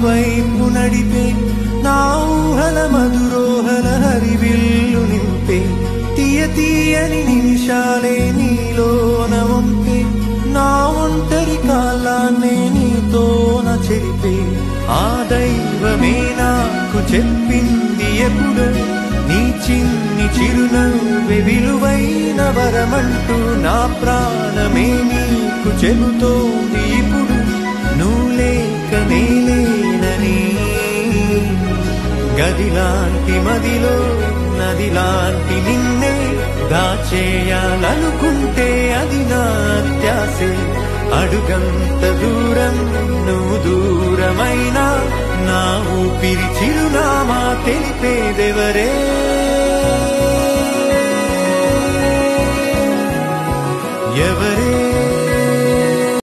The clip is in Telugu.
వైపు నడిపే నా ఊహల మధురోహల హరివిల్లు నింపే తీయ తీయని నిమిషాలే నీలోన వంపే నా ఒంటరి కాలాన్నే నీతోన చెరిపే ఆ దైవమే నాకు చెప్పింది ఎప్పుడు నీ చిన్ని చిరునవ్వే విలువైన వరమంటూ నా ప్రాణమే నీకు చెబుతోంది ఇప్పుడు నువ్వు లేక నేలేనని గదిలాంటి మదిలో నదిలాంటి నిన్నే దాచేయాలనుకుంటే అది నా అత్యాసే అడుగంత దూరం నువ్వు దూరమైనా నా ఊపిరి చిరునామా తెలిపేదెవరే ఎవరే